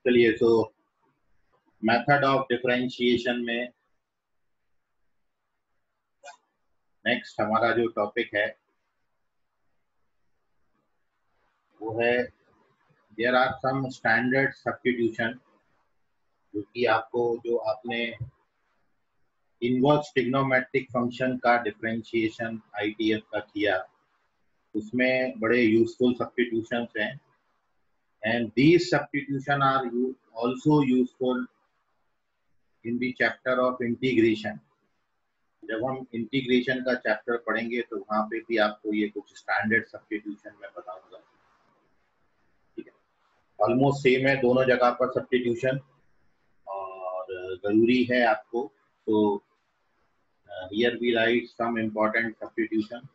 चलिए, तो method of differentiation में नेक्स्ट हमारा जो टॉपिक है वो है there are some standard substitution, जो कि जो आपने इनवर्स ट्रिग्नोमेट्रिक फंक्शन का डिफरेंशिएशन आईटीएफ का किया, उसमें बड़े यूजफुल सब्स्टिट्यूशंस हैं and these substitution are also useful in the chapter of integration. जब हम इंटीग्रेशन का चैप्टर पढ़ेंगे तो वहां पे भी आपको ये कुछ स्टैंडर्ड सब्स्टिट्यूशन में बताऊंगा। ठीक है, ऑलमोस्ट सेम है दोनों जगह पर सब्स्टिट्यूशन, और जरूरी है आपको। तो here we write some important substitution.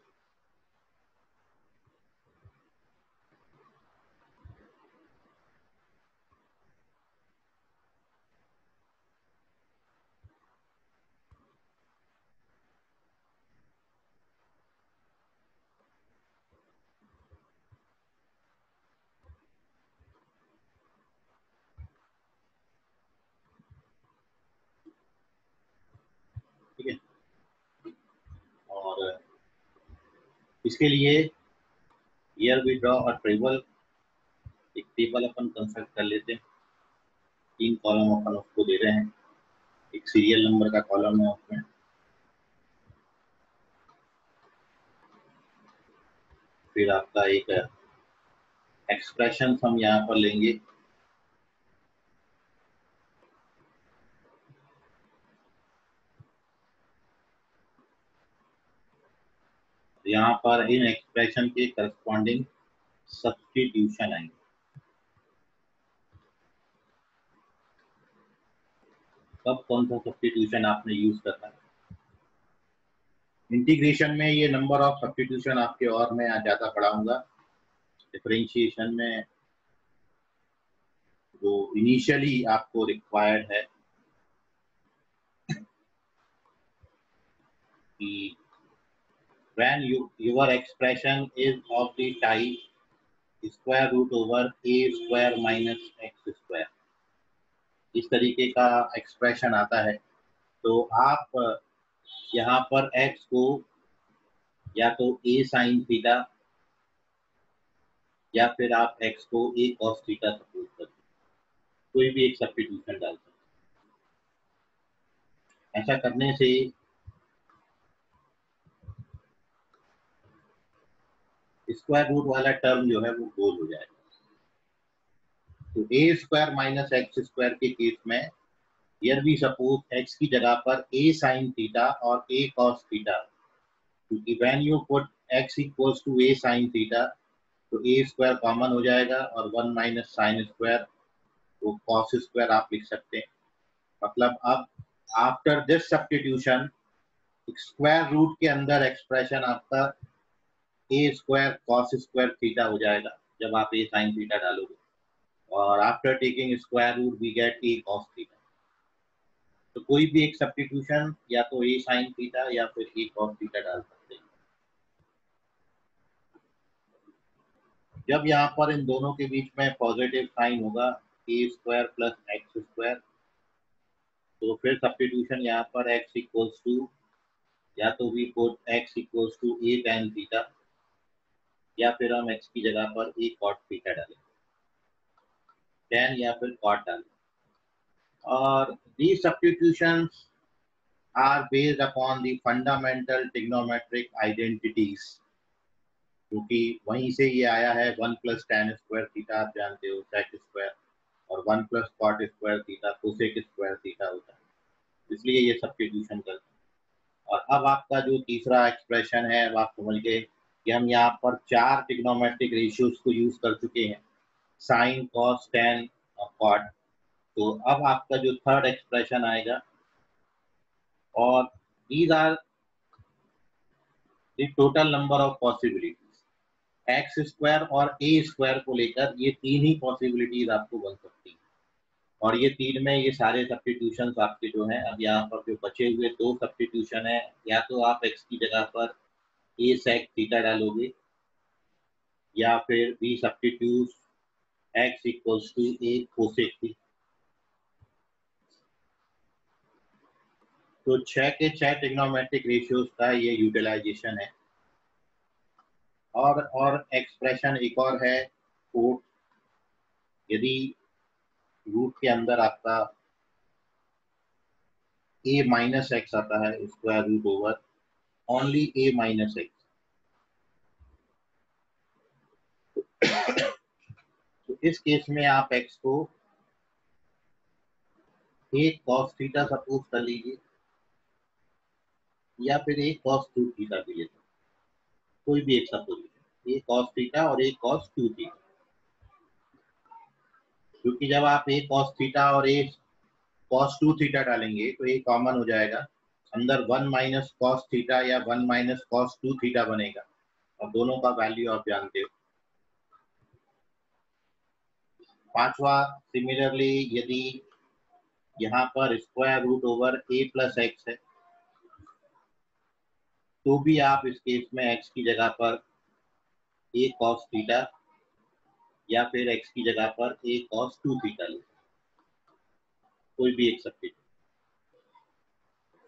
ठीक है, और इसके लिए here we draw a table. एक टेबल अपन कंस्ट्रक्ट कर लेते हैं। 3 कॉलम अपन उसको दे रहे हैं, एक सीरियल नंबर का कॉलम है उसमें, फिर आपका एक एक्सप्रेशन हम यहाँ पर लेंगे। यहाँ पर इन एक्सप्रेशन के करस्पॉन्डिंग सब्स्टिट्यूशन आएंगे। कब कौन सा सब्स्टिट्यूशन आपने यूज करना है इंटीग्रेशन में, ये नंबर ऑफ सब्स्टिट्यूशन आपके और मैं ज्यादा पढ़ाऊंगा। डिफरेंशिएशन में जो इनिशियली आपको रिक्वायर्ड है कि when your expression is of the type square root over a square minus x square, इस तरीके का एक्सप्रेशन आता है, तो आप यहाँ पर x को या तो a sin थीटा या फिर आप x को a cos थीटा सपोज करते हैं, कोई भी एक सब्स्टिट्यूशन डाल सकते हैं। ऐसा करने से स्क्वायर रूट वाला टर्म जो है वो गोल हो जाएगा। तो a square minus x square के केस में हियर वी सपोज x की जगह पर a sin थीटा और a cos थीटा, क्योंकि when you put x equals to a sin theta तो a स्क्वायर कॉमन हो जाएगा और 1 माइनस साइन स्क्वायर वो cos स्क्वायर आप लिख सकते हैं। मतलब अब after this substitution square root के अंदर एक्सप्रेशन आपका a square cos square theta हो जाएगा जब आप a sin थीटा डालोगे, और after taking square root we get a cos theta. तो कोई भी एक सब्स्टिट्यूशन या तो a sin थीटा या फिर a cos थीटा डाल सकते हैं। जब यहाँ पर इन दोनों के बीच में पॉजिटिव साइन होगा a square plus x square, तो फिर सब्स्टिट्यूशन यहाँ पर x इक्वल्स टू या तो we put x equals to a tan theta या फिर हम x की जगह पर a cot थीटा डालें, tan या फिर cot डालें। और these substitutions are based upon the fundamental trigonometric identities, क्योंकि वहीं से ये आया है 1 प्लस tan स्क्वायर थीटा, आप जानते हो sec स्क्वायर, और 1 plus cot square theta cosec square theta होता है, इसलिए ये सब्स्टिट्यूशन करते हैं। और अब आपका जो तीसरा एक्सप्रेशन है अब आप समझ गए कि हम यहाँ पर 4 ट्रिग्नोमेट्रिक रेशियोज को यूज कर चुके हैं, साइन कॉस tan और cot। तो अब आपका जो थर्ड एक्सप्रेशन आएगा, और these are the total number of possibilities, x square और a स्क्वायर को लेकर ये 3 ही पॉसिबिलिटीज आपको बन सकती हैं, और ये 3 में ये सारे सब्स्टिट्यूशंस आपके जो हैं। अब यहाँ पर जो बचे हुए 2 सब्स्टिट्यूशन है, या तो आप x की जगह पर a sec थीटा डालोगे या फिर b substitute x equals to a cosec theta. तो 6 के 6 ट्रिग्नोमेट्रिक रेशियोज का ये यूटिलाइजेशन है। और एक्सप्रेशन एक और है कोट, यदि रूट के अंदर आपका a माइनस एक्स आता है square root over only a minus x, तो इस केस में आप x को एक cos थीटा सपोज कर लीजिए या फिर एक cos 2 थीटा भी लेते, कोई भी एक सपोजिशन, एक cos थीटा और एक cos 2 थीटा, क्योंकि जब आप एक cos थीटा और एक cos 2 थीटा डालेंगे तो ये कॉमन हो जाएगा, अंदर 1 माइनस cos थीटा या 1 माइनस cos 2 थीटा बनेगा और दोनों का वैल्यू आप जानते हो। पांचवा, सिमिलरली यदि यहाँ पर square root over a plus x है तो भी आप इस केस में x की जगह पर a cos थीटा या फिर x की जगह पर a cos 2 थीटा ले, कोई भी एक सब्जेक्ट,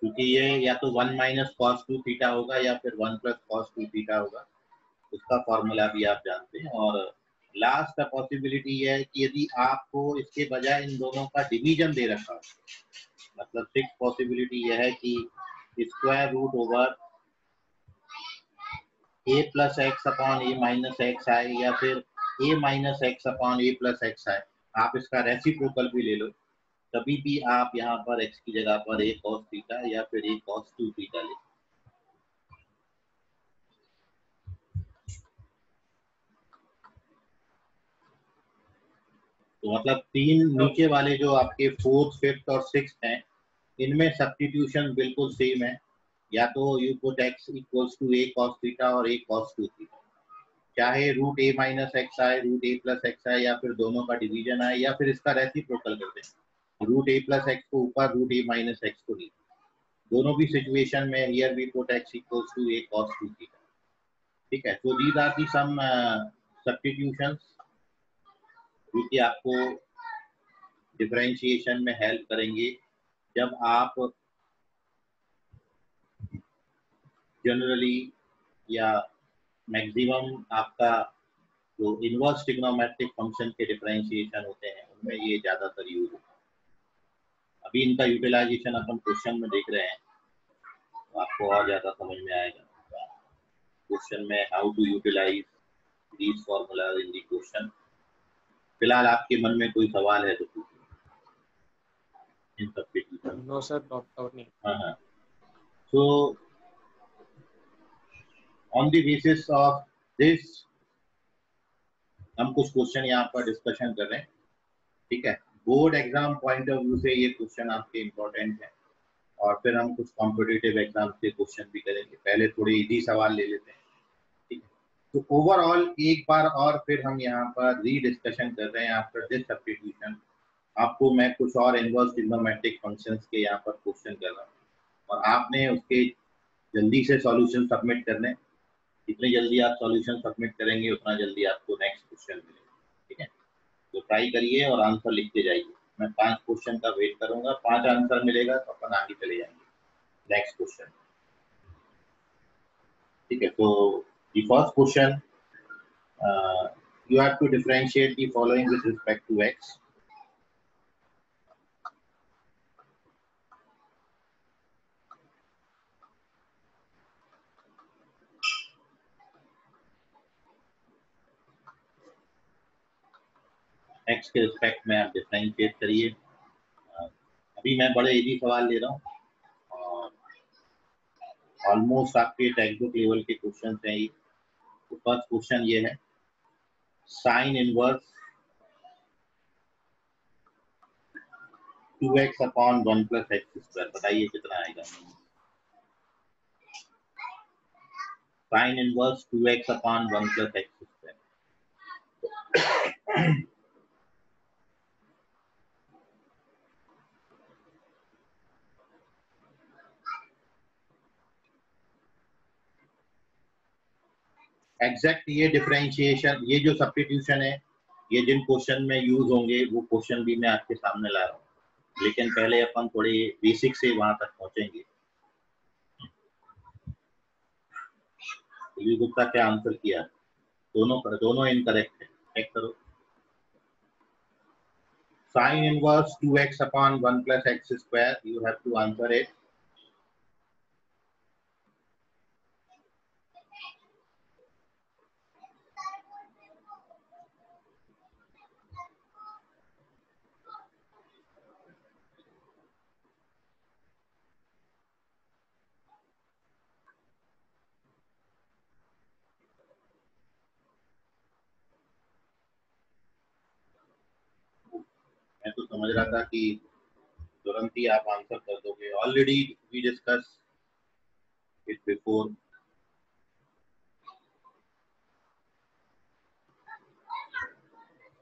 क्योंकि ये या तो 1 माइनस cos 2 थीटा होगा या फिर 1 प्लस cos 2 थीटा होगा, उसका फॉर्मूला भी आप जानते हैं। और लास्ट पॉसिबिलिटी ये है कि यदि आपको इसके बजाय इन दोनों का डिवीजन दे रखा हो, मतलब 6 पॉसिबिलिटी यह है कि square root over a plus x upon a minus x आए या फिर a minus x upon a plus x आए, आप इसका रेसिप्रोकल भी ले लो, तभी भी आप यहाँ पर x की जगह पर a cos थीटा या फिर a cos 2 थीटा ले। तो मतलब तीन नीचे वाले जो आपके फोर्थ, फिफ्थ और सिक्स्थ हैं, इनमें सब्स्टिट्यूशन बिल्कुल सेम है, या तो you put x equals to a cos theta और a cos 2 थीटा, चाहे रूट a माइनस एक्स आए, रूट a प्लस एक्स आए, या फिर दोनों का डिवीजन आए, या फिर इसका रेसिप्रोकल कर दें, रूट a प्लस एक्स को ऊपर, रूट a माइनस एक्स को नीचे, दोनों भी सिचुएशन में here we put x equals to a cos 2 theta. ठीक है, तो these are the some substitutions जो कि आपको डिफरेंशिएशन में हेल्प करेंगे जब आप जनरली या मैक्सिमम आपका जो इनवर्स ट्रिग्नोमेट्रिक फंक्शन के डिफरेंशिएशन होते हैं उनमें ये ज्यादातर यूज होता है। अभी इनका यूटिलाइजेशन अपन क्वेश्चन में देख रहे हैं तो आपको और ज्यादा समझ में आएगा क्वेश्चन में, how to utilise these formulas in the question. फिलहाल आपके मन में कोई सवाल है तो पूछिए इन सब के क्वेश्चन। नो सर, डॉक्टर नहीं। हाँ, so on the basis of this हम कुछ क्वेश्चन यहाँ पर डिस्कशन कर रहे हैं। ठीक है, board exam point of view से ये क्वेश्चन आपके इम्पोर्टेंट है और फिर हम कुछ कॉम्पिटिटिव एग्जाम से क्वेश्चन भी करेंगे। पहले थोड़े इजी सवाल ले लेते हैं। ठीक है, तो ओवरऑल एक बार और फिर हम यहाँ पर रीडिस्कशन कर रहे हैं आफ्टर दिस सब्स्टिट्यूशन। आपको मैं कुछ और इनवर्स ट्रिग्नोमेट्रिक फंक्शंस के यहाँ पर क्वेश्चन कर रहा हूँ और आपने उसके जल्दी से सॉल्यूशन सबमिट करने, जितनी जल्दी आप सॉल्यूशन सबमिट करेंगे उतना जल्दी आपको नेक्स्ट क्वेश्चन मिलेगा। ठीक है, तो ट्राई करिए और आंसर लिखते जाइए। मैं 5 क्वेश्चन का वेट करूंगा, 5 आंसर मिलेगा तो अपन आगे चले जाएंगे नेक्स्ट क्वेश्चन। ठीक है, तो the first question, you have to differentiate the following with respect to x. x के रिस्पेक्ट में आप डिफरेंशिएट करिए। अभी मैं बड़े इजी सवाल ले रहा हूँ और ऑलमोस्ट आपके टेक्स्ट बुक लेवल के क्वेश्चन हैं ये। तो फर्स्ट क्वेश्चन ये है, sine inverse 2x upon 1 plus x square, बताइए कितना आएगा। Sine inverse 2x upon 1 plus x square, exact ये डिफरेंशिएशन, ये जो सब्स्टिट्यूशन है, ये जिन क्वेश्चन में यूज होंगे वो क्वेश्चन भी मैं आपके सामने ला रहा हूँ। लेकिन पहले अपन थोड़े बेसिक से वहां तक पहुंचेंगे। वी गुप्ता क्या आंसर किया? दोनों इनकरेक्ट है, चेक करो। Sine inverse 2x upon 1 plus x square, you have to answer it. मैं तो समझ रहा था कि तुरंत ही आप आंसर कर दोगे। Already we discuss it before.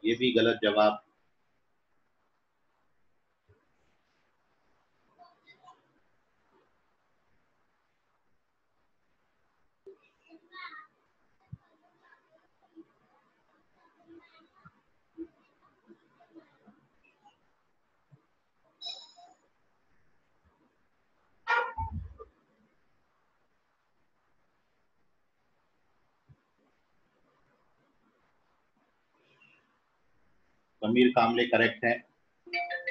ये भी गलत जवाब। समीर कामले करेक्ट है,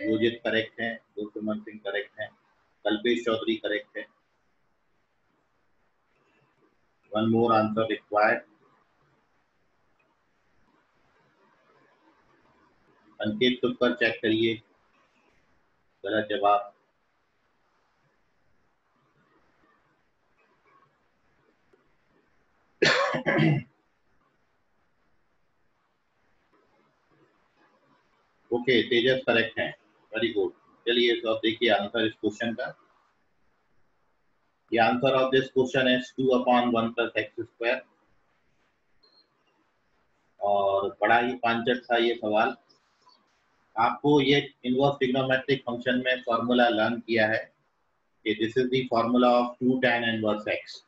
योजित करेक्ट है, गुरसुमन सिंह करेक्ट है, कल्पेश चौधरी करेक्ट है। One more answer required. Ankit खुद पर चेक करिए, गलत जवाब। ओके, तेजस करेक्ट है, वेरी गुड। चलिए तो अब देखिए आंसर इस क्वेश्चन का। The answer of this question is 2 upon 1 plus x square। और बड़ा ही पांचट था ये सवाल। आपको ये इनवर्स ट्रिग्नोमेट्रिक फंक्शन में फॉर्मूला लर्न किया है कि this is the formula of 2 tan inverse x।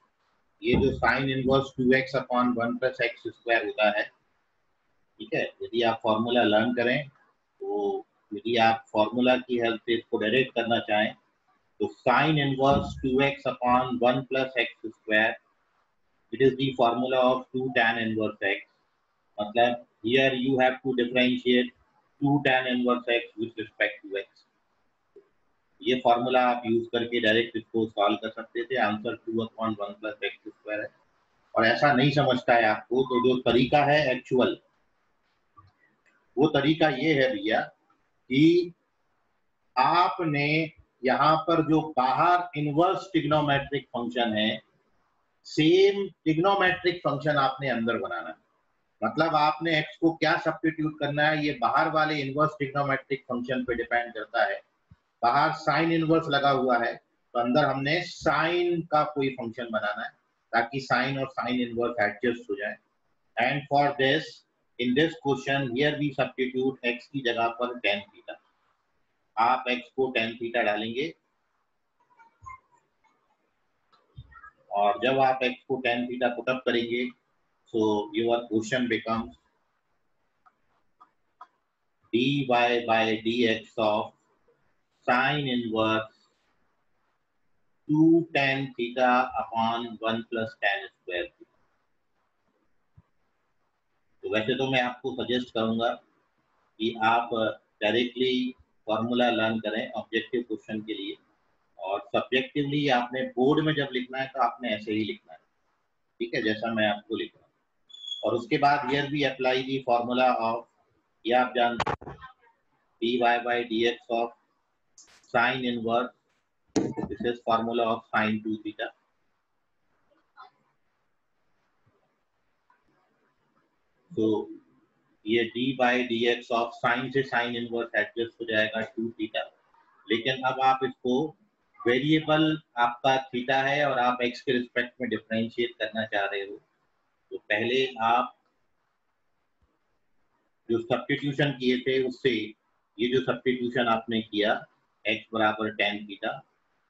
ये जो sine inverse 2x upon 1 plus x square होता है, ठीक है, यदि आप फॉर्मूला लर्न करें तो यदि आप फॉर्मूला की हेल्प से इसको डायरेक्ट करना चाहें तो sine inverse 2x upon 1 plus x square, it is the formula of 2 tan inverse x। मतलब here you have to differentiate 2 tan inverse x with respect to x। ये फॉर्मूला आप use करके direct इसको solve कर सकते थे। Answer 2 upon 1 plus x square है। और ऐसा नहीं समझता है आपको तो जो तरीका है एक्चुअल, वो तरीका ये है भैया कि आपने यहाँ पर जो बाहर इनवर्स ट्रिग्नोमेट्रिक फंक्शन है, सेम ट्रिग्नोमेट्रिक फंक्शन आपने अंदर बनाना है। मतलब आपने x को क्या सब्स्टिट्यूट करना है, ये बाहर वाले इनवर्स ट्रिग्नोमेट्रिक फंक्शन पे डिपेंड करता है। बाहर साइन इनवर्स लगा हुआ है तो अंदर हमने साइन का कोई फंक्शन बनाना है ताकि साइन और साइन इनवर्स एडजस्ट हो जाए। And for this, in this question here we substitute x की जगह पर tan थीटा। आप x को tan थीटा डालेंगे और जब आप x को tan थीटा पुट अप करेंगे, so your question becomes dy by dx of sin inverse 2 tan theta upon 1 plus tan square। तो वैसे तो मैं आपको सजेस्ट करूंगा कि आप डायरेक्टली फॉर्मूला लर्न करें ऑब्जेक्टिव क्वेश्चन के लिए, और सब्जेक्टिवली आपने बोर्ड में जब लिखना है तो आपने ऐसे ही लिखना है, ठीक है, जैसा मैं आपको लिख रहा हूँ। और उसके बाद हियर भी अप्लाई दी फॉर्मूला ऑफ, ये आप जानते हैं, dy by dx of sin inverse, this is formula of sin 2 theta। तो ये d by dx of sin से sin inverse एडजस्ट हो जाएगा 2 थीटा। लेकिन अब आप इसको वेरिएबल आपका थीटा है और आप x के रिस्पेक्ट में डिफरेंशिएट करना चाह रहे हो, तो पहले आप जो सब्स्टिट्यूशन किए थे उससे ये जो सब्स्टिट्यूशन आपने किया x बराबर tan थीटा,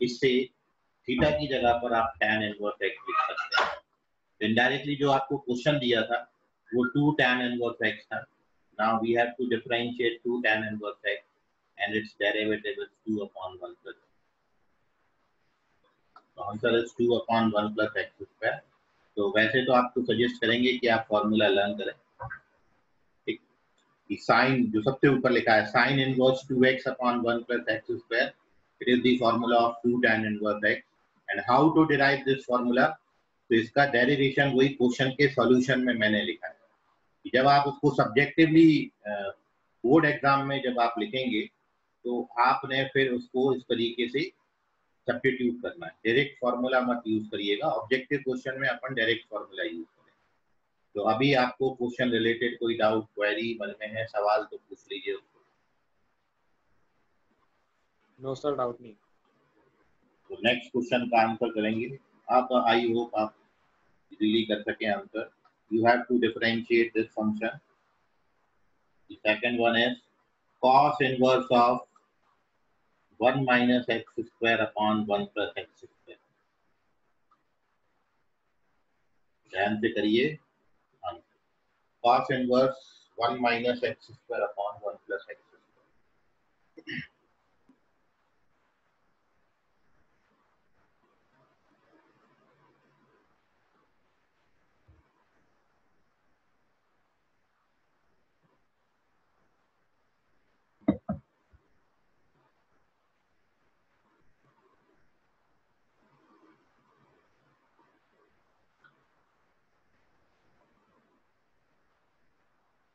इससे थीटा की जगह पर आप tan इनवर्स x लिख सकते हैं। इनडायरेक्टली जो आपको क्वेश्चन दिया था वो 2 tan इनवर्स x था। Now we have to differentiate 2 tan inverse x। and its derivative is 2 upon 1 plus. So answer is 2 upon 1 plus x square. तो वैसे तो आपको सजेस्ट करेंगे कि आप फॉर्मूला लर्न करें, ठीक, कि साइन जो सबसे ऊपर लिखा है sine inverse 2x upon 1 plus x square, it is the formula of 2 tan inverse x. And how to derive this formula? तो इसका डेरिवेशन वही क्वेश्चन के सॉल्यूशन में मैंने लिखा है। जब आप उसको सब्जेक्टिवली बोर्ड एग्जाम में जब आप लिखेंगे तो आपने फिर उसको इस तरीके से सब्स्टिट्यूट करना है, डायरेक्ट फार्मूला मत यूज करिएगा। ऑब्जेक्टिव क्वेश्चन में अपन डायरेक्ट फार्मूला यूज करें। तो अभी आपको क्वेश्चन रिलेटेड कोई डाउट क्वेरी मन में है, सवाल तो पूछ लीजिए उसको। नो सर, डाउट नहीं। तो नेक्स्ट क्वेश्चन का आंसर करेंगे आप। आई होप आप इजीली कर सकें answer. You have to differentiate this function. The second one is cos inverse of 1 minus x square upon 1 plus x square। ध्यान से करिए। cos inverse 1 minus x square upon 1 plus x square।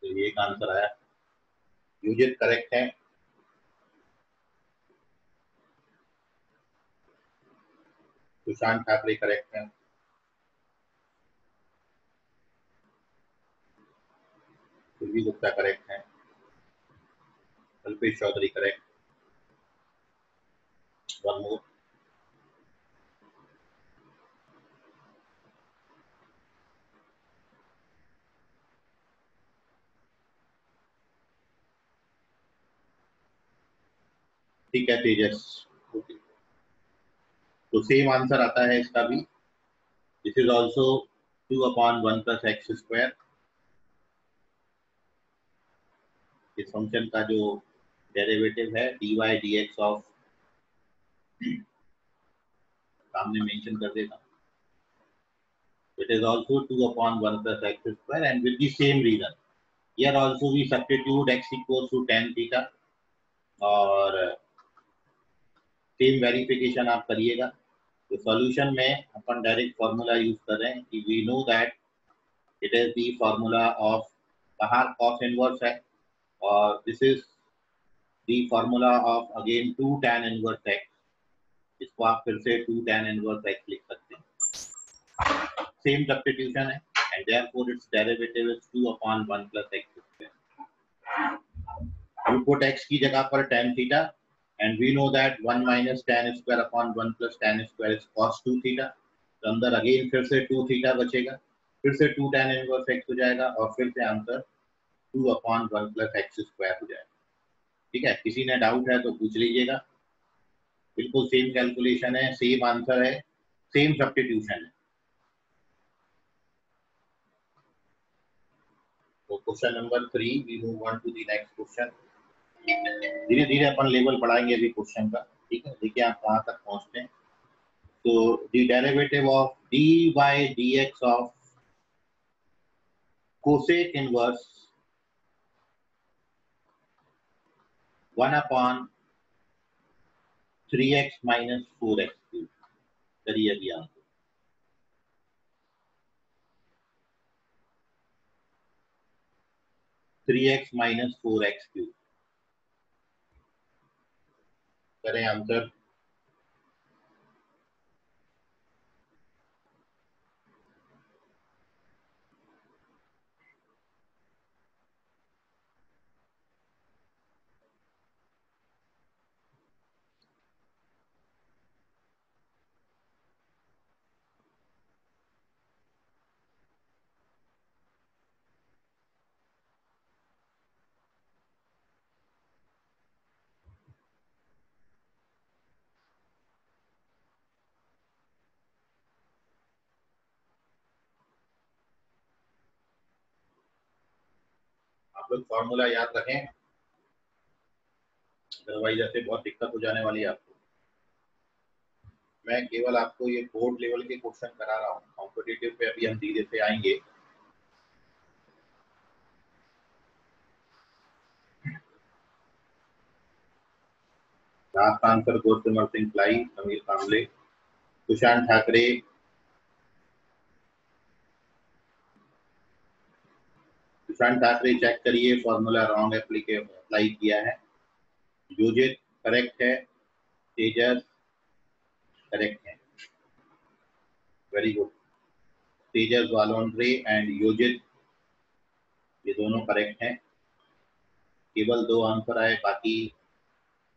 तो ये एक answer आया। यूजित correct है। Sushant Thackeray correct है। Surabhi Gupta correct है। Kalpesh Chaudhary correct. One more. ठीक है तेजस। ओके, तो सेम आंसर आता है इसका भी। This is also 2 upon 1 plus x square। इस फंक्शन का जो डेरिवेटिव है dy dx ऑफ, सामने मेंशन कर देता हूं, it is also 2 upon 1 plus x square and with the same reason here also we substitute x equals to tan theta और सेम वेरिफिकेशन आप करिएगा। तो सॉल्यूशन में अपन डायरेक्ट फार्मूला यूज कर रहे हैं कि we know that it is the formula of, बाहर cos इनवर्स है और this is the formula of again 2 tan inverse x। इसको आप फिर से 2 tan इनवर्स x लिख सकते हैं। सेम सब्स्टिट्यूशन है and therefore its derivative is 2 upon 1 plus x square। You put x की जगह पर tan theta and we know that 1 minus tan square upon 1 plus tan square is cos 2 theta। तो अंदर again फिर से 2 theta बचेगा, फिर से 2 tan inverse x हो जाएगा और फिर से answer 2 upon 1 plus x square हो जाएगा। ठीक है, किसी ने डाउट है तो पूछ लीजिएगा। बिल्कुल सेम कैलकुलेशन है, सेम आंसर है, सेम सब्स्टिट्यूशन है। तो question number 3 we move on to the next question. धीरे धीरे अपन लेवल बढ़ाएंगे अभी क्वेश्चन का। ठीक है, देखिए आप कहाँ तक पहुंचते हैं। तो the derivative of dy dx of cosec inverse 1 upon 3x minus 4x cube करिए अभी answer. Three x minus 4x cube करें आंसर। आप लोग फॉर्मूला याद रखें। अदरवाइज ऐसे बहुत दिक्कत हो जाने वाली है आपको। मैं केवल आपको ये बोर्ड लेवल के क्वेश्चन करा रहा हूँ, कॉम्पिटिटिव पे अभी हम धीरे से आएंगे। लास्ट आंसर गौतम सिंह प्लाई, समीर कांबले, सुशांत ठाकरे। सुशांत ठाकरे चेक करिए, फॉर्मूला रॉन्ग अप्लाई किया है। योजित करेक्ट है, तेजस करेक्ट है, वेरी गुड। तेजस, वालोंड्रे एंड योजित ये दोनों करेक्ट हैं। केवल 2 आंसर आए, बाकी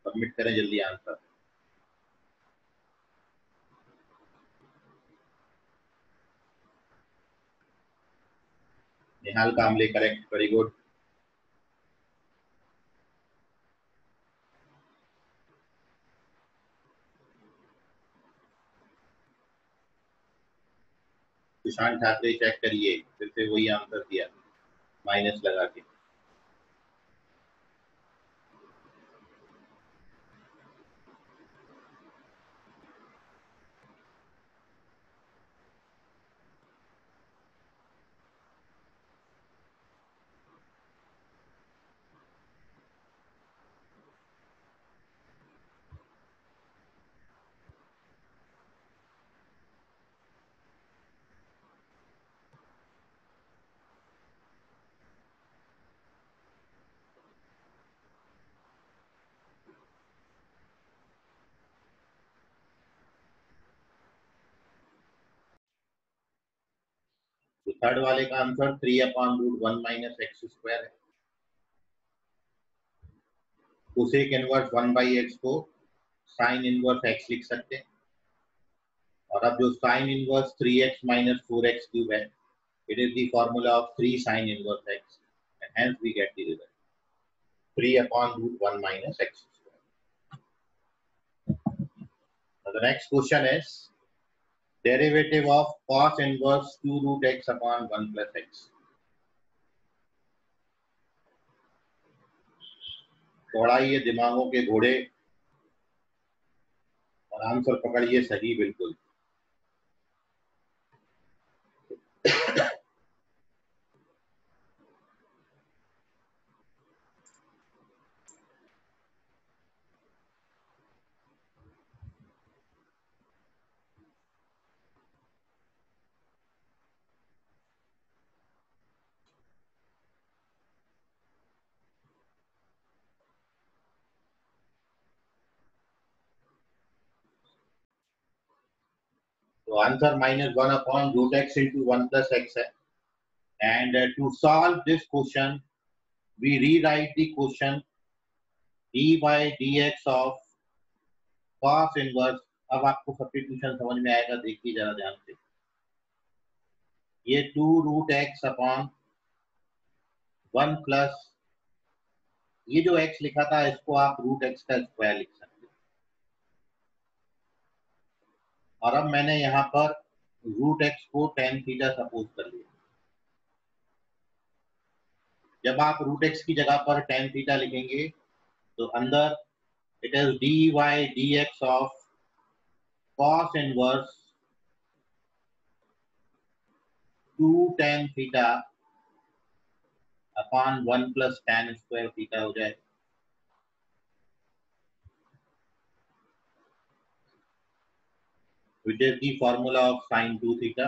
सबमिट करें जल्दी answer. Nihal Kamle correct, very good. Sushant Thackeray check करिए, फिर से वही आंसर दिया माइनस लगा के। तो थर्ड वाले का आंसर 3/√1 माइनस एक्स स्क्वायर है। कोसेक इनवर्स 1/x को साइन इनवर्स x लिख सकते हैं। और अब जो sine inverse 3x minus 4x cube है, it is the formula of 3 sin inverse x, and hence we get the result 3/√1 minus x square. Now the next question is derivative of cos inverse 2√x upon 1 plus x. दौड़ाइए दिमागों के घोड़े और answer पकड़िए सही बिल्कुल। तो answer -1/√x into 1 plus x है। And to solve this question, we rewrite the question dy dx of cos inverse। अब आपको सब्स्टिट्यूशन समझ में आएगा, देखिए जरा ध्यान से। ये 2√x अपॉन 1 प्लस ये जो x लिखा था इसको आप √x का स्क्वायर लिख सकते हैं। और अब मैंने यहाँ पर √x को tan थीटा सपोज कर लिया। जब आप √x की जगह पर tan थीटा लिखेंगे तो अंदर it is dy dx of cos inverse 2 tan theta upon 1 plus tan square theta हो जाए। which is the formula of sin 2 theta.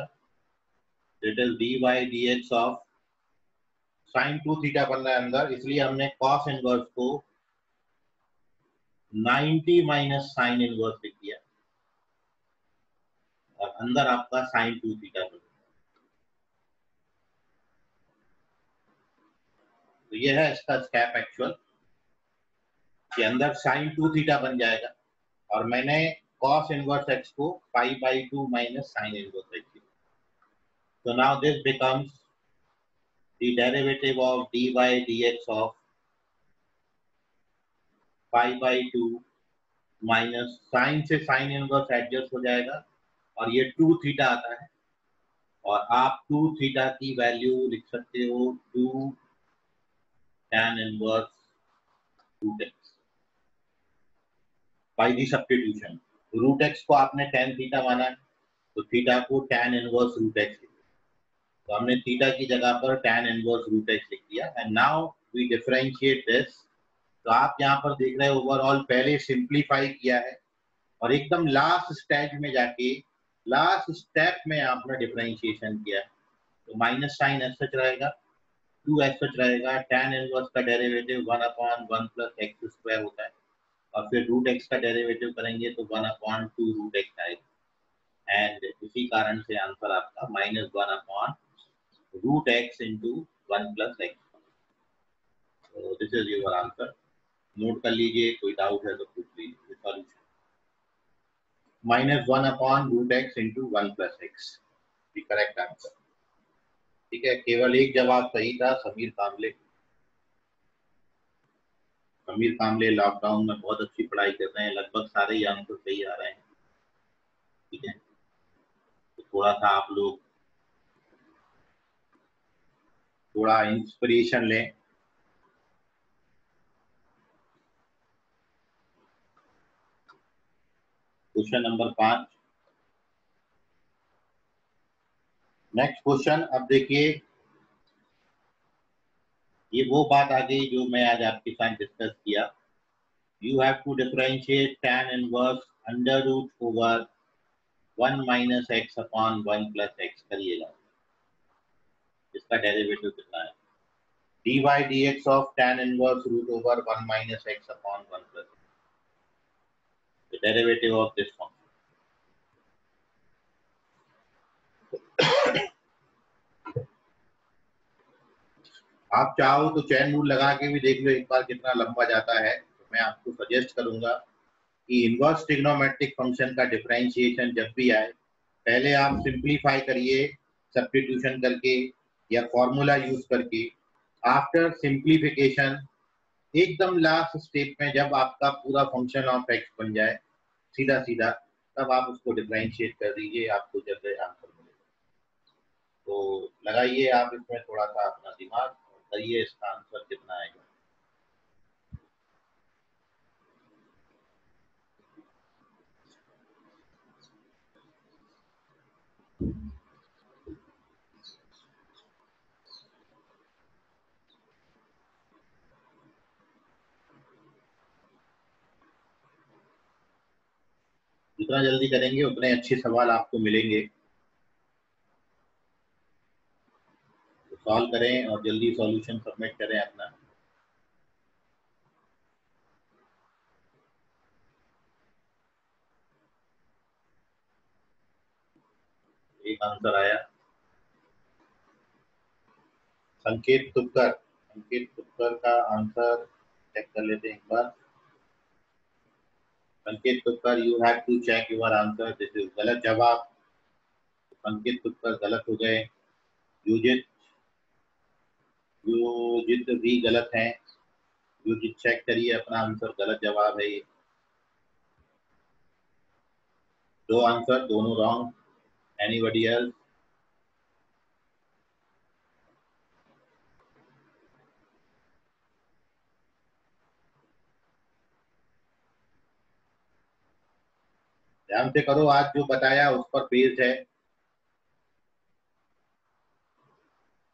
It is dy dx of sin 2 theta बन रहा है अंदर, इसलिए हमने cos इनवर्स को 90 माइनस साइन इनवर्स लिख दिया और अंदर आपका sin 2 थीटा बन गया। तो यह है इसका स्टेप एक्चुअल कि अंदर sin 2 थीटा बन जाएगा और मैंने cos इनवर्स x को 5/2 minus sine inverse x। So now this becomes the derivative of dy dx of 5/2 minus sine से साइन इनवर्स एडजस्ट हो जाएगा और ये 2 थीटा आता है और आप 2 थीटा की वैल्यू लिख सकते हो 2 tan inverse 2x। By the substitution. Root x को आपने tan थीटा माना है, तो थीटा को tan इनवर्स रूट एक्स, तो हमने थीटा की जगह पर tan इनवर्स रूट एक्स लिख दिया। And now we differentiate this. तो आप यहाँ पर देख रहे हैं ओवरऑल पहले सिंप्लीफाई किया है और एकदम लास्ट स्टेज में जाके लास्ट स्टेप में आपने डिफरेंशिएशन किया है। तो माइनस साइन एस सच रहेगा, 2 एस सच रहेगा, tan इनवर्स का डेरिवेटिव 1/1 प्लस एक्स स्क्वायर होता है, और फिर रूट एक्स का डेरिवेटिव करेंगे तो 1/2 रूट एक्स आएगा। एंड इसी कारण से आंसर आपका -1/रूट एक्स इंटू 1 प्लस एक्स। तो this is your answer. Note कर लीजिए, कोई डाउट है तो पूछ लीजिए। सॉल्यूशन -1/रूट x into 1 plus x, the correct answer. ठीक है, केवल एक जवाब सही था, समीर कामले। समीर कामले लॉकडाउन में बहुत अच्छी पढ़ाई कर रहे हैं, लगभग सारे ही आंसर सही आ रहे हैं। ठीक है, तो थोड़ा सा आप लोग थोड़ा इंस्पिरेशन लें। Question number 5। नेक्स्ट क्वेश्चन, अब देखिए ये वो बात आ गई जो मैं आज आपके साथ डिस्कस किया। You have to differentiate tan inverse under root over 1 minus x upon 1 plus x करिएगा। इसका डेरिवेटिव कितना है? dy dx of tan inverse root over 1 minus x upon 1 plus x. The derivative of this function. आप चाहो तो chain rule लगा के भी देख लो एक बार कितना लंबा जाता है। तो मैं आपको सजेस्ट करूंगा कि इनवर्स ट्रिग्नोमेट्रिक फंक्शन का डिफरेंशिएशन जब भी आए, पहले आप सिंप्लीफाई करिए सब्स्टिट्यूशन करके या फॉर्मूला यूज करके। आफ्टर सिंप्लीफिकेशन एकदम लास्ट स्टेप में जब आपका पूरा फंक्शन ऑफ एक्स बन जाए सीधा सीधा, तब आप उसको डिफरेंशिएट कर दीजिए, आपको जल्द आंसर मिलेगा। तो लगाइए आप इसमें थोड़ा सा अपना दिमाग और करिए इसका आंसर कितना आएगा। जितना जल्दी करेंगे उतने अच्छे सवाल आपको मिलेंगे। तो सॉल्व करें और जल्दी सॉल्यूशन सबमिट करें अपना। एक आंसर आया, संकेत तुपकर। संकेत तुपकर का आंसर चेक कर लेते हैं एक बार। Sanket Tupkar, you have to check your answer, this is गलत जवाब। संकेत तुपकर गलत हो गए। युजित युजित भी गलत है। युजित चेक करिए अपना आंसर, गलत जवाब है ये। दो आंसर दोनों रॉन्ग। Anybody else? ध्यान से करो, आज जो बताया उस पर बेस्ड है।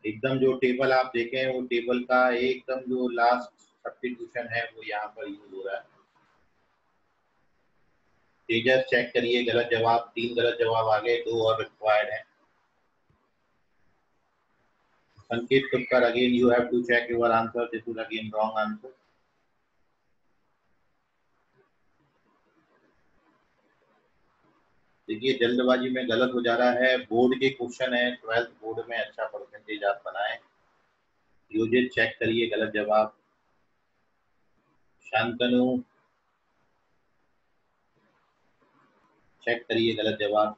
एकदम जो टेबल आप देखें वो टेबल का एकदम जो लास्ट सब्स्टिट्यूशन है वो यहाँ पर यूज हो रहा है। तेजस चेक करिए, गलत जवाब, 3 गलत जवाब आ गए, 2 और रिक्वायर्ड है। Sanket Tupkar, again you have to check your answer, this is again wrong answer. देखिए जल्दबाजी में गलत हो जा रहा है, बोर्ड के क्वेश्चन है, 12th बोर्ड में अच्छा परसेंटेज आप बनाएं। योजित चेक करिए, गलत जवाब। शांतनु चेक करिए, गलत जवाब।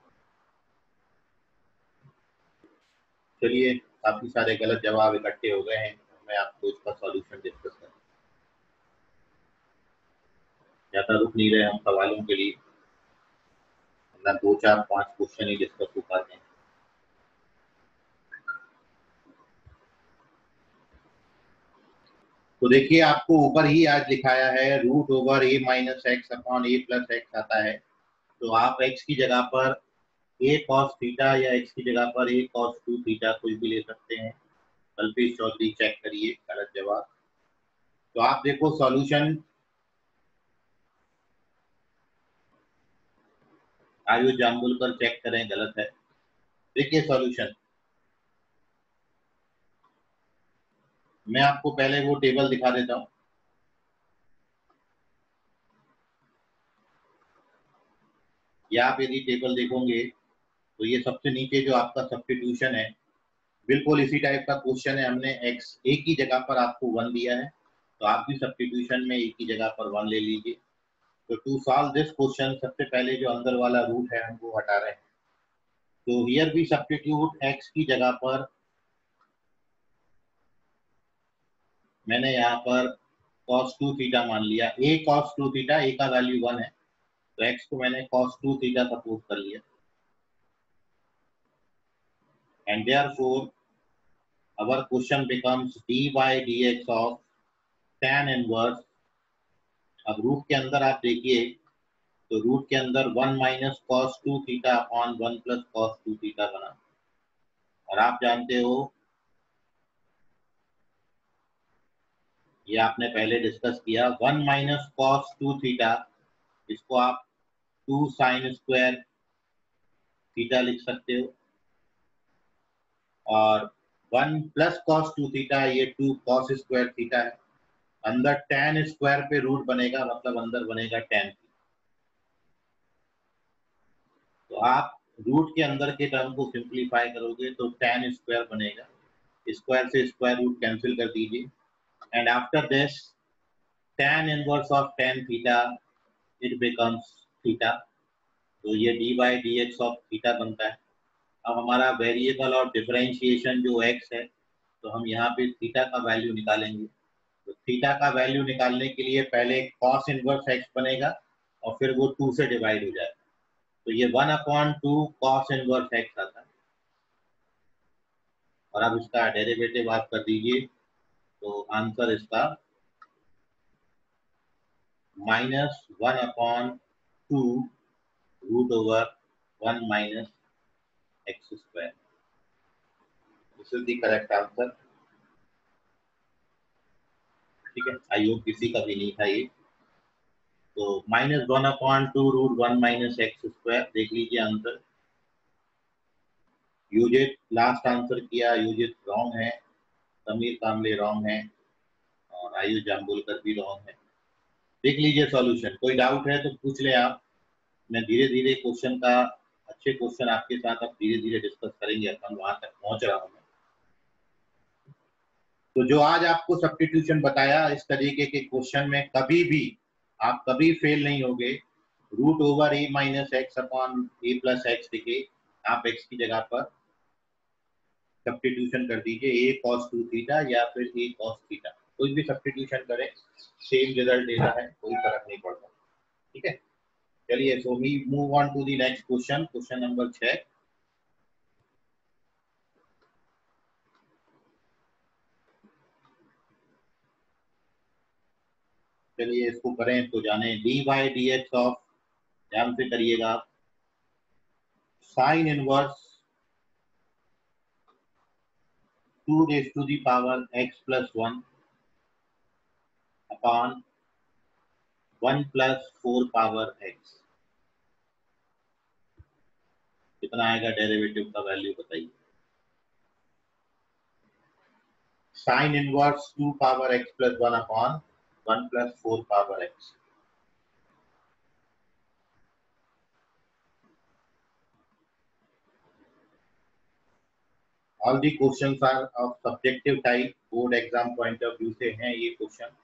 चलिए काफी सारे गलत जवाब इकट्ठे हो गए हैं, मैं आपको इसका सॉल्यूशन डिस्कस करूँ। ज्यादा रुक नहीं रहे हम सवालों के लिए, ना 2 4 5 क्वेश्चन ही डिस्कस हो पाते हैं। तो देखिए आपको ऊपर ही आज लिखाया है रूट ओवर ए माइनस एक्स अपॉन ए प्लस एक्स आता है, तो आप एक्स की जगह पर ए कॉस थीटा या एक्स की जगह पर ए कॉस 2 थीटा कुछ भी ले सकते हैं। कल्पेश चौधरी चेक करिए गलत जवाब। तो आप देखो सॉल्यूशन, आयुष जाम्बुलकर चेक करें गलत है। देखिए सॉल्यूशन, मैं आपको पहले वो टेबल दिखा देता हूं। या आप यदि टेबल देखोगे तो ये सबसे नीचे जो आपका सब्स्टिट्यूशन है, बिल्कुल इसी टाइप का क्वेश्चन है। हमने एक्स ए की जगह पर आपको 1 दिया है, तो आप भी सब्स्टिट्यूशन में ए की जगह पर 1 ले लीजिए। तो टू सॉल्व दिस क्वेश्चन सबसे पहले जो अंदर वाला रूट है हम वो हटा रहे हैं। तो हियर भी सब्स्टिट्यूट एक्स की जगह पर मैंने यहाँ पर cos 2 थीटा मान लिया। a cos 2 थीटा, a का वैल्यू 1 है, तो x को मैंने cos 2 थीटा सपोज कर लिया। And therefore our question becomes dy dx of tan inverse. अब रूट के अंदर आप देखिए, तो रूट के अंदर 1 minus cos 2 theta upon 1 plus cos 2 theta बना। और आप जानते हो, ये आपने पहले डिस्कस किया, 1 माइनस cos 2 थीटा, इसको आप 2 साइन स्क्वायर थीटा लिख सकते हो। और 1 प्लस cos 2 थीटा, ये 2 cos स्क्वायर थीटा है। अंदर tan स्क्वायर पे रूट बनेगा, मतलब अंदर बनेगा tan। तो आप रूट के अंदर के टर्म को सिंप्लीफाई करोगे तो tan स्क्वायर बनेगा। स्क्वायर से स्क्वायर रूट कैंसिल कर दीजिए। And after this tan inverse of tan theta, it becomes theta. तो ये dy dx ऑफ थीटा बनता है। अब हमारा वेरिएबल और डिफरेंशिएशन जो x है, तो हम यहाँ पे थीटा का वैल्यू निकालेंगे। तो थीटा का वैल्यू निकालने के लिए पहले cos इनवर्स x बनेगा और फिर वो 2 से डिवाइड हो जाएगा। तो ये 1/2 cos इनवर्स x आता है। और अब इसका डेरिवेटिव आप कर दीजिए, तो आंसर इसका -1/2 root over 1 minus x square. This is the correct answer. ठीक है, आई होप किसी का भी नहीं था ये। तो -1/2 रूट 1 माइनस एक्स स्क्वायर, देख लीजिए आंसर। यूजित लास्ट आंसर किया, यूजित रॉन्ग है, समीर कामले रॉन्ग है, और आयुष जाम्बुलकर भी रॉन्ग है। देख लीजिए सॉल्यूशन, कोई डाउट है तो पूछ ले आप। मैं धीरे धीरे क्वेश्चन का, अच्छे क्वेश्चन आपके साथ अब धीरे धीरे डिस्कस करेंगे, अपन वहां तक पहुंच रहा हूं मैं। तो जो आज आपको सब्स्टिट्यूशन बताया, इस तरीके के क्वेश्चन में कभी भी आप कभी फेल नहीं होगे। रूट ओवर ए माइनस एक्स अपॉन ए प्लस एक्स लिखे, आप एक्स की जगह पर सब्स्टिट्यूशन कर दीजिए, ए कॉस 2 थीटा या फिर ए कॉस थीटा, कोई भी सब्स्टिट्यूशन करें, सेम रिजल्ट देता है, कोई फर्क नहीं पड़ता। ठीक है, चलिए, so we move on to the next question, question number 6। चलिए इसको करें तो जाने, dy dx ऑफ, ध्यान से करिएगा, sign inverse 2 raised to the power x plus 1 upon 1 plus 4 power x। कितना आएगा डेरिवेटिव का वैल्यू बताइए। Sine inverse 2 power x plus 1 upon 1 plus 4 power x। All the questions are of subjective type, board exam point of view से हैं ये question,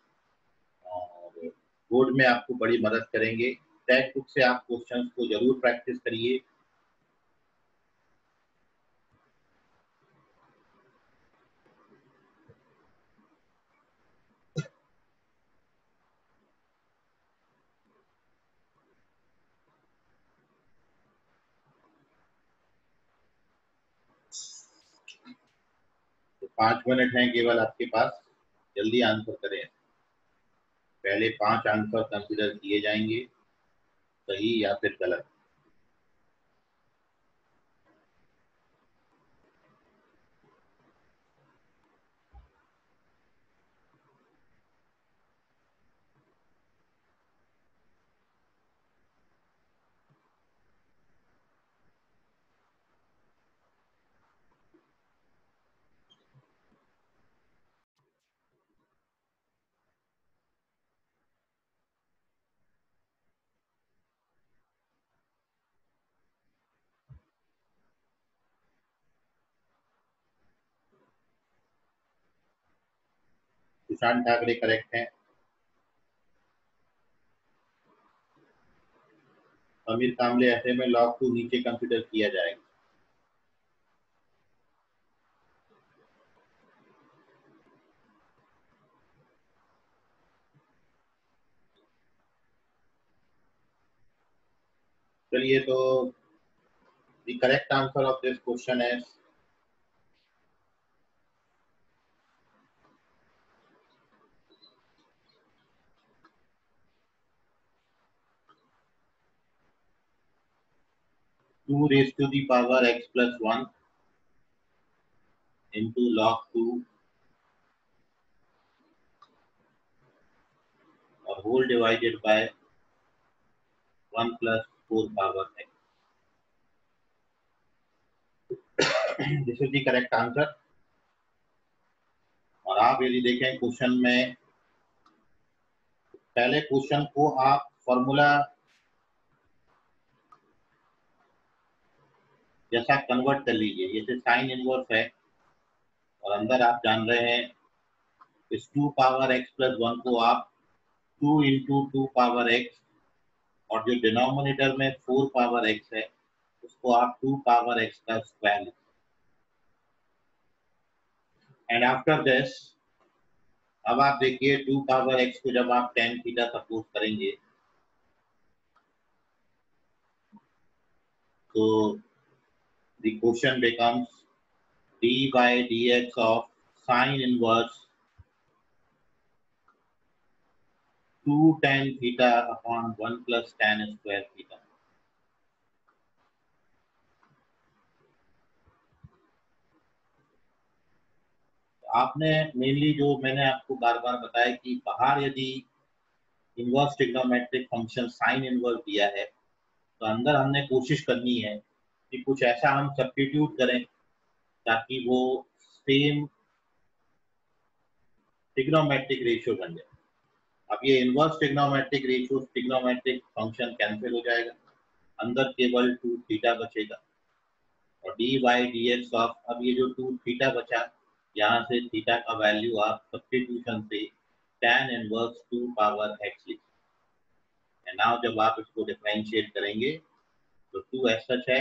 और board में आपको बड़ी मदद करेंगे। टेक्स्ट बुक से आप क्वेश्चंस को जरूर प्रैक्टिस करिए। तो 5 मिनट हैं केवल आपके पास, जल्दी आंसर करें। पहले 5 आंसर कंसिडर किए जाएंगे, सही या फिर गलत। सुशांत ठाकरे करेक्ट है। अमीर कामले ऐसे में log 2 नीचे कंसिडर किया जाएगा। चलिए, तो the correct answer of this question is 2 raised to the power x plus 1 into log 2 or whole divided by 1 plus 4 power x. This is the correct answer. और आप यदि देखें क्वेश्चन में, पहले क्वेश्चन को आप फॉर्मूला जैसा कन्वर्ट कर लीजिए। जैसे साइन इनवर्स है और अंदर आप जान रहे हैं इस 2 पावर x प्लस 1 को आप 2 इंटू 2 पावर x, और जो डिनोमिनेटर में 4 पावर x है उसको आप 2 पावर x का स्क्वायर लिखें। एंड आफ्टर दिस, अब आप देखिए 2 पावर x को जब आप tan थीटा सपोज करेंगे तो the question becomes d by dx of sin inverse 2 tan theta upon 1 plus tan square theta. आपने मेनली जो मैंने आपको बार बार बताया कि बाहर यदि inverse trigonometric function sine inverse दिया है तो अंदर हमने कोशिश करनी है कि कुछ ऐसा हम सब्स्टिट्यूट करें ताकि वो सेम ट्रिग्नोमेट्रिक रेशियो बन जाए। अब ये inverse trigonometric ratio trigonometric function cancel हो जाएगा, अंदर केवल 2 थीटा बचेगा और D by D x of, अब ये जो 2 थीटा बचा यहाँ से थीटा का वैल्यू आप सब्स्टिट्यूशन से tan इनवर्स 2 पावर x लिखें। नाउ जब आप इसको डिफरेंशिएट करेंगे तो 2 एस सच है,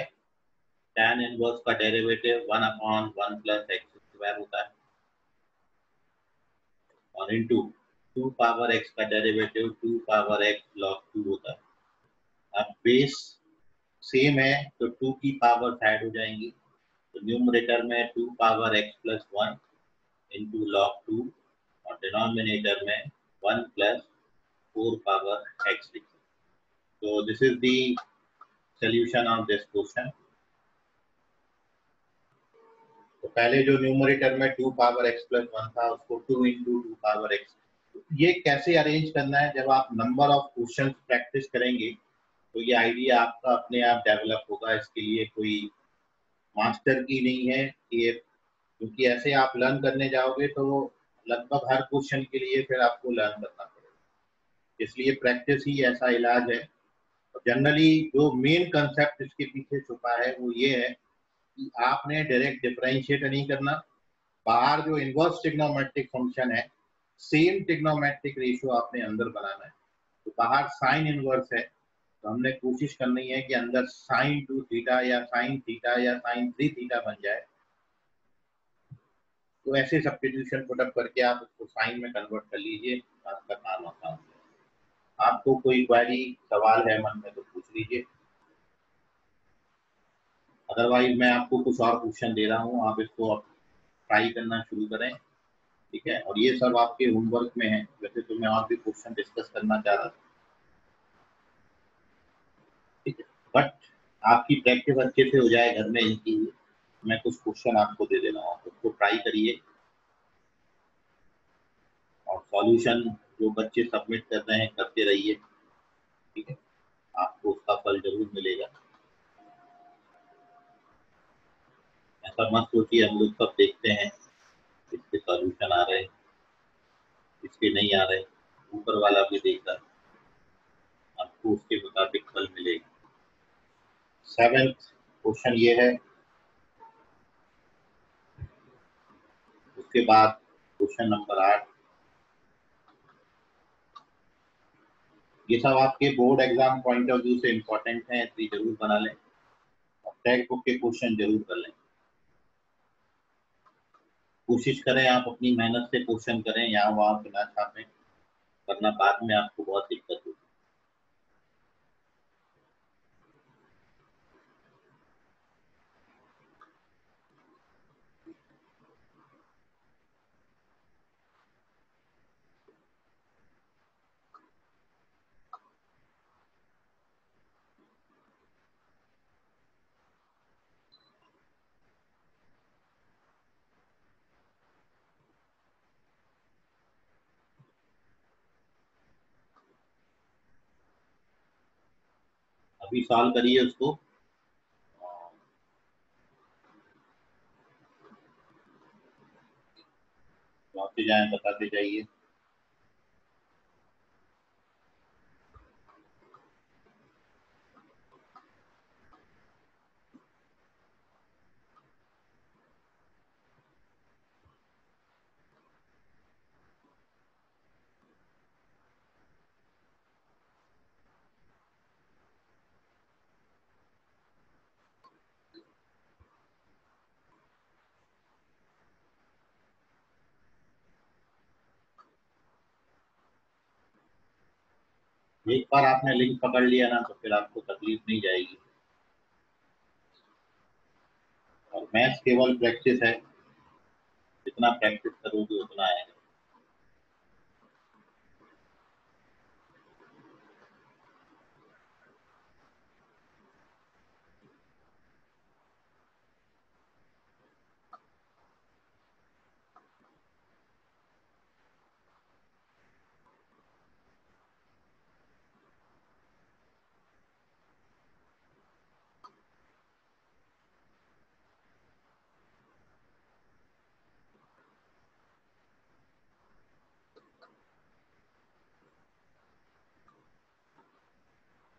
tan इनवर्स का derivative 1 upon 1 plus x square होता है और इनटू 2 पावर x का डेरिवेटिव 2 पावर x log 2 होता है। अब बेस सेम है तो 2 की पावर ऐड हो जाएंगी, तो न्यूमरेटर में 2 power x plus 1 into log 2 और डिनोमिनेटर में 1 प्लस 4 पावर x लिखें। तो this is the solution of this question. तो पहले जो न्यूमरेटर में 2 पावर x प्लस 1 था उसको 2 इंटू 2 पावर x, ये कैसे अरेंज करना है जब आप नंबर ऑफ क्वेश्चंस प्रैक्टिस करेंगे तो ये आइडिया आपका अपने आप डेवलप होगा। इसके लिए कोई मास्टर की नहीं है ये, क्योंकि ऐसे आप लर्न करने जाओगे तो लगभग हर क्वेश्चन के लिए फिर आपको लर्न करना पड़ेगा। इसलिए प्रैक्टिस ही ऐसा इलाज है। जनरली जो मेन कंसेप्ट इसके पीछे छुपा है वो ये है कि आपने डायरेक्ट डिफरेंशिएट नहीं करना, बाहर जो इनवर्स ट्रिग्नोमेट्रिक फंक्शन है सेम ट्रिग्नोमेट्रिक रेशियो आपने अंदर बनाना है। तो बाहर साइन इनवर्स है तो हमने कोशिश करनी है कि अंदर साइन 2 थीटा या साइन थीटा या साइन 3 थीटा बन जाए। तो ऐसे सब्स्टिट्यूशन पुटअप करके आप उसको साइन में कन्वर्ट कर लीजिए, आपका काम आसान है। आपको कोई क्वेरी सवाल है मन में तो पूछ लीजिए, अदरवाइज मैं आपको कुछ और क्वेश्चन दे रहा हूँ, आप इसको ट्राई करना शुरू करें। ठीक है, और ये सब आपके होमवर्क में है। वैसे तो मैं और भी क्वेश्चन डिस्कस करना चाह रहा था, ठीक है, बट आपकी प्रैक्टिस अच्छे से हो जाए घर में इनकी, मैं कुछ क्वेश्चन आपको दे दे रहा हूँ, उसको ट्राई करिए और सॉल्यूशन जो बच्चे सबमिट कर रहे हैं करते रहिए, ठीक है, आपको उसका फल जरूर मिलेगा। ऐसा मत सोचिए हम लोग सब देखते हैं, इसके सॉल्यूशन आ रहे, इसके नहीं आ रहे, ऊपर वाला भी देख रहा है, आपको उसके मुताबिक फल मिलेगा। सेवेंथ क्वेश्चन ये है, उसके बाद क्वेश्चन नंबर 8। ये सब आपके board exam point of view से इम्पोर्टेंट है, इसलिए जरूर बना लें और टेक्स्ट बुक के क्वेश्चन जरूर कर लें। कोशिश करें आप अपनी मेहनत से क्वेश्चन करें, यहाँ वहाँ बिना छापें, वरना बाद में आपको बहुत दिक्कत होगी। अभी सॉल्व करिए उसको, आते जाए बताते जाइए। एक बार आपने लिंक पकड़ लिया ना तो फिर आपको तकलीफ नहीं जाएगी, और मैथ्स केवल प्रैक्टिस है, जितना प्रैक्टिस करोगे उतना आएगा।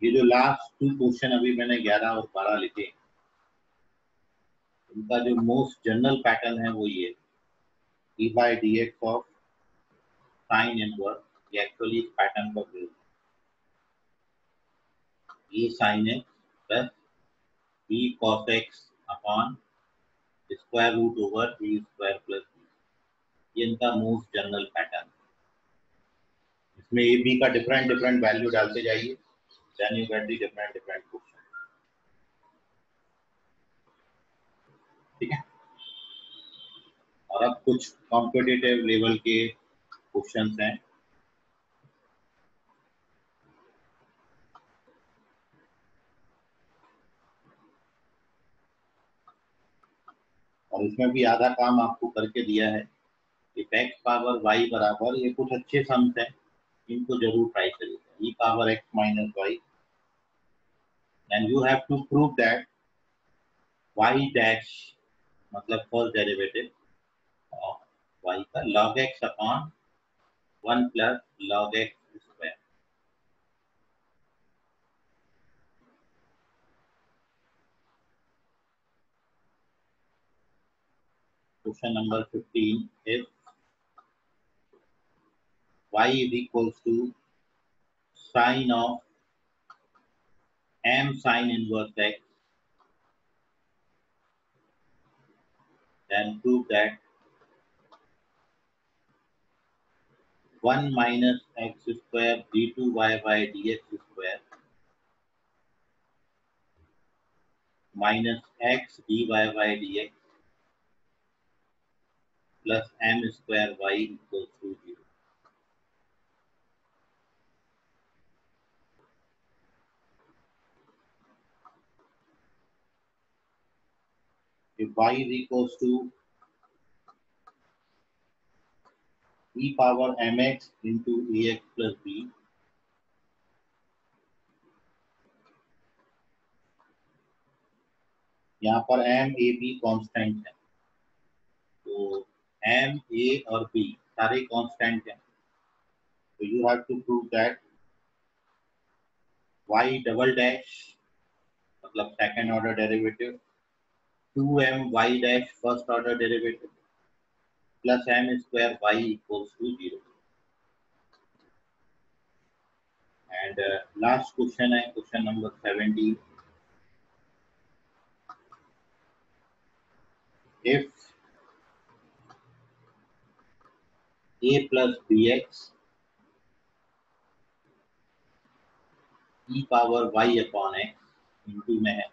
ये जो लास्ट 2 क्वेश्चन अभी मैंने 11 और 12 लिखे, उनका जो मोस्ट जनरल पैटर्न है वो ये, e by dx of sine inverse, ये एक्चुअली इस पैटर्न का प्रयोग, e sin x plus b cos x upon square root over a square plus b, ये इनका मोस्ट जनरल पैटर्न। इसमें ए बी का डिफरेंट डिफरेंट वैल्यू डालते जाइए, then you get the different different question, ठीक है। और अब कुछ कॉम्पिटिटिव लेवल के क्वेश्चंस हैं, और इसमें भी आधा काम आपको करके दिया है। इफ एक्स पावर वाई बराबर, ये कुछ अच्छे सम्स हैं, इनको जरूर ट्राई करिएगा, e power x minus y, and you have to prove that y dash, मतलब फर्स्ट डेरिवेटिव ऑफ वाई का log x upon 1 plus log x square. Question number 15 is y is equals to sine of m sine inverse x, then prove that 1 minus x square d2y by dx square minus x dy by dx plus m square y equals to 0. If y is equals to e power mx into ax plus b, यहाँ पर m a b constant है, तो m a और b सारे constant हैं, तो you have to prove that y double dash मतलब second order derivative 2m y dash first order derivative plus m square y equals to 0. And last question है question number 17. If a plus bx e power y upon x into में है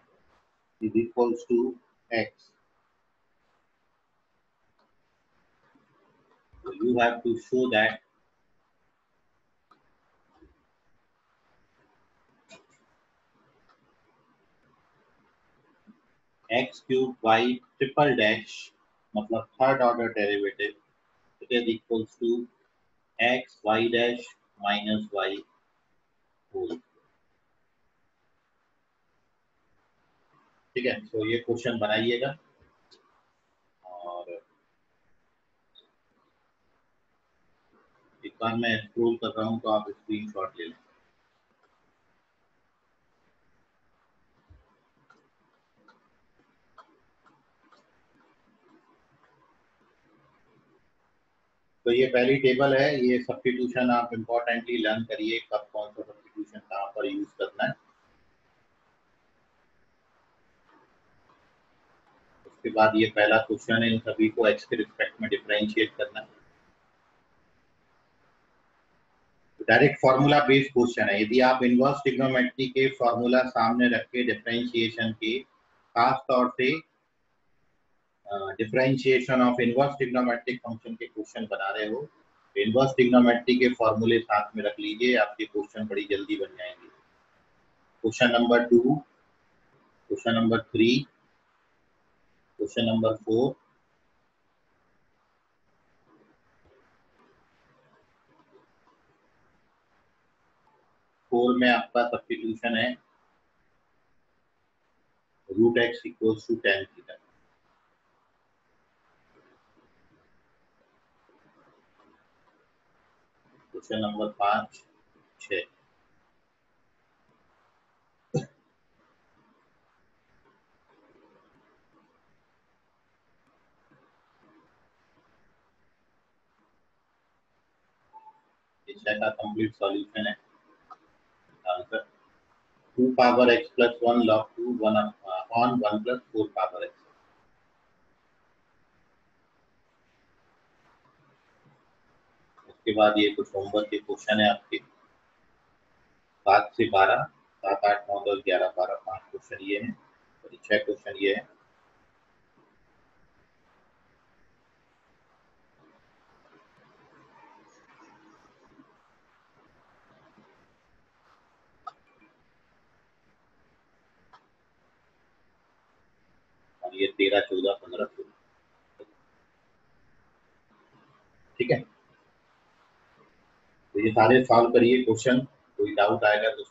is equals to x, so you have to show that x cube y triple dash मतलब third order derivative it is equals to x y dash minus y whole. ठीक है, तो ये question बनाइएगा और एक बार मैं स्क्रॉल कर रहा हूँ तो आप स्क्रीनशॉट ले लें. तो ये पहली टेबल है, ये सब्स्टिट्यूशन आप इम्पोर्टेंटली लर्न करिए कब कौन सा सब्स्टिट्यूशन कहाँ पर यूज करना है. उसके बाद ये पहला क्वेश्चन है, इन सभी को x के रिस्पेक्ट में डिफरेंशिएट करना है. डायरेक्ट फार्मूला बेस्ड क्वेश्चन है. यदि आप इनवर्स ट्रिग्नोमेट्री के फार्मूला सामने रख के डिफरेंशिएशन के, खास तौर से differentiation of inverse trigonometric function के क्वेश्चन बना रहे हो, इनवर्स ट्रिग्नोमेट्री के फॉर्मूले साथ में रख लीजिए, आपके क्वेश्चन बड़ी जल्दी बन जाएंगे. Question number 2, question number 3, question number 4, में आपका सब्स्टिट्यूशन है root x equals to tan theta. Question number 5, 6, इसका कंप्लीट सॉल्यूशन है. Answer 2 power x plus 1 log 2 1 on 1 plus 4 power x. उसके बाद ये कुछ होमवर्क के क्वेश्चन है आपके 7 से 12, 7, 8, 9, 10, 11, 12, 5 क्वेश्चन ये हैं और 6 क्वेश्चन ये है. और ये 13, 14, 15, 16. ठीक है, तो ये सारे सॉल्व करिए क्वेश्चन. कोई डाउट आएगा तो